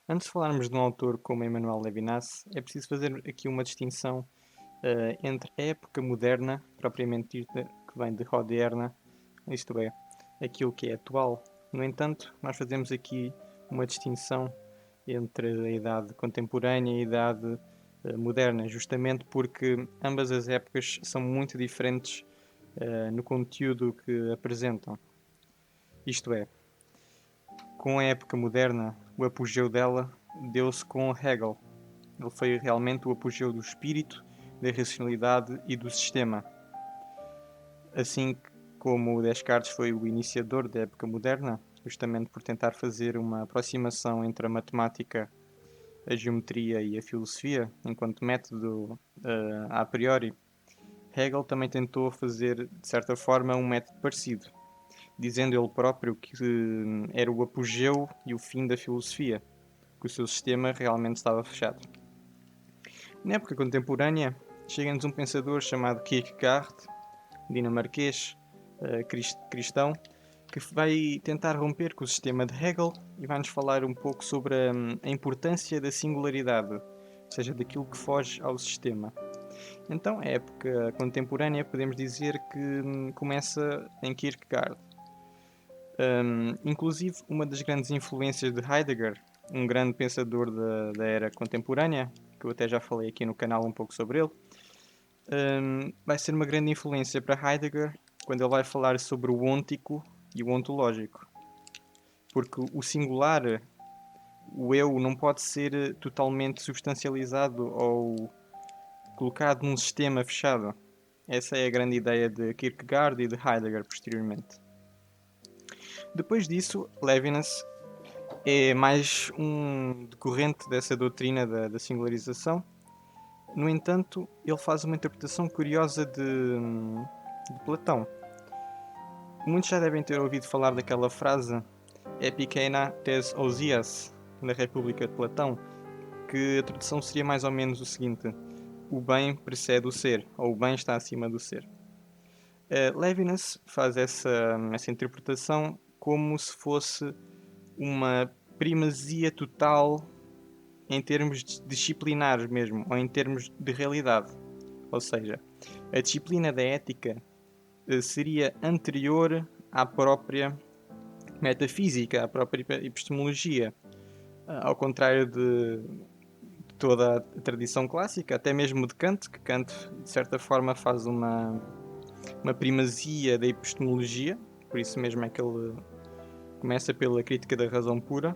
Antes de falarmos de um autor como Emmanuel Levinas, é preciso fazer aqui uma distinção entre a época moderna, propriamente dita, que vem de Roderna, isto é, aquilo que é atual. No entanto, nós fazemos aqui uma distinção entre a idade contemporânea e a idade moderna, justamente porque ambas as épocas são muito diferentes no conteúdo que apresentam. Isto é, com a época moderna, o apogeu dela deu-se com Hegel. Ele foi realmente o apogeu do espírito, da racionalidade e do sistema. Assim como Descartes foi o iniciador da época moderna, justamente por tentar fazer uma aproximação entre a matemática, a geometria e a filosofia, enquanto método a priori, Hegel também tentou fazer, de certa forma, um método parecido, dizendo ele próprio que era o apogeu e o fim da filosofia, que o seu sistema realmente estava fechado. Na época contemporânea, chega-nos um pensador chamado Kierkegaard, dinamarquês, cristão, que vai tentar romper com o sistema de Hegel e vai-nos falar um pouco sobre a importância da singularidade, ou seja, daquilo que foge ao sistema. Então, a época contemporânea podemos dizer que começa em Kierkegaard. Inclusive, uma das grandes influências de Heidegger, um grande pensador da era contemporânea, que eu até já falei aqui no canal um pouco sobre ele, vai ser uma grande influência para Heidegger quando ele vai falar sobre o ôntico e o ontológico. Porque o singular, o eu, não pode ser totalmente substancializado ou colocado num sistema fechado. Essa é a grande ideia de Kierkegaard e de Heidegger posteriormente. Depois disso, Levinas é mais um decorrente dessa doutrina da singularização. No entanto, ele faz uma interpretação curiosa de Platão. Muitos já devem ter ouvido falar daquela frase Epikeina tes ousias, na República de Platão, que a tradução seria mais ou menos o seguinte: o bem precede o ser, ou o bem está acima do ser. Levinas faz essa interpretação como se fosse uma primazia total em termos disciplinares mesmo, ou em termos de realidade. Ou seja, a disciplina da ética seria anterior à própria metafísica, à própria epistemologia. Ao contrário de toda a tradição clássica, até mesmo de Kant, que Kant de certa forma faz uma primazia da epistemologia, por isso mesmo é que ele começa pela crítica da razão pura,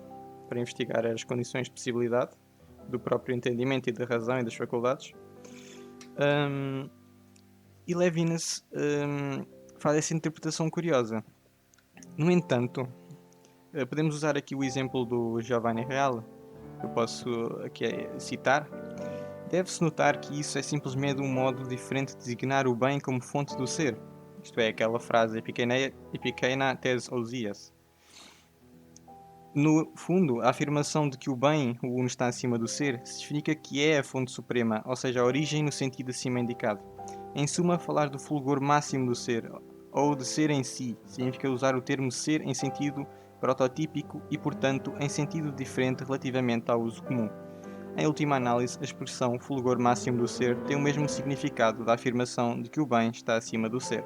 para investigar as condições de possibilidade do próprio entendimento e da razão e das faculdades. E Levinas faz essa interpretação curiosa. No entanto, podemos usar aqui o exemplo do Giovanni Reale, que eu posso aqui citar. Deve-se notar que isso é simplesmente um modo diferente de designar o bem como fonte do ser. Isto é, aquela frase Epikeina tes ousias. No fundo, a afirmação de que o bem, o uno, está acima do ser, significa que é a fonte suprema, ou seja, a origem no sentido acima indicado. Em suma, falar do fulgor máximo do ser, ou de ser em si, significa usar o termo ser em sentido prototípico e, portanto, em sentido diferente relativamente ao uso comum. Em última análise, a expressão fulgor máximo do ser tem o mesmo significado da afirmação de que o bem está acima do ser.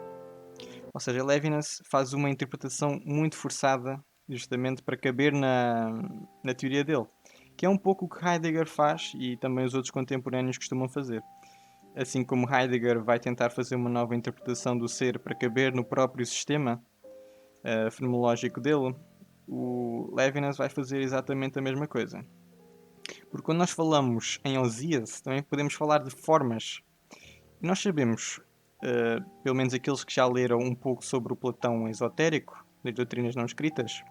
Ou seja, Levinas faz uma interpretação muito forçada justamente para caber na teoria dele, que é um pouco o que Heidegger faz e também os outros contemporâneos costumam fazer. Assim como Heidegger vai tentar fazer uma nova interpretação do ser para caber no próprio sistema fenomenológico dele, o Levinas vai fazer exatamente a mesma coisa. Porque quando nós falamos em Osias, também podemos falar de formas. E nós sabemos, pelo menos aqueles que já leram um pouco sobre o Platão esotérico, das doutrinas não escritas,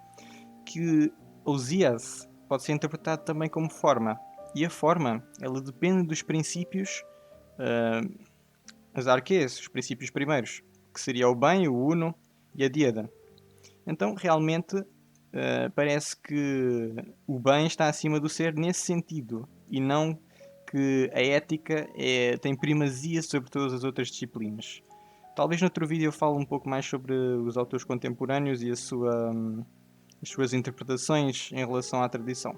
que Osias pode ser interpretado também como forma. E a forma, ela depende dos princípios, as arquês, os princípios primeiros, que seria o bem, o uno e a díada. Então, realmente, parece que o bem está acima do ser nesse sentido, e não que a ética tem primazia sobre todas as outras disciplinas. Talvez no outro vídeo eu fale um pouco mais sobre os autores contemporâneos e as suas interpretações em relação à tradição.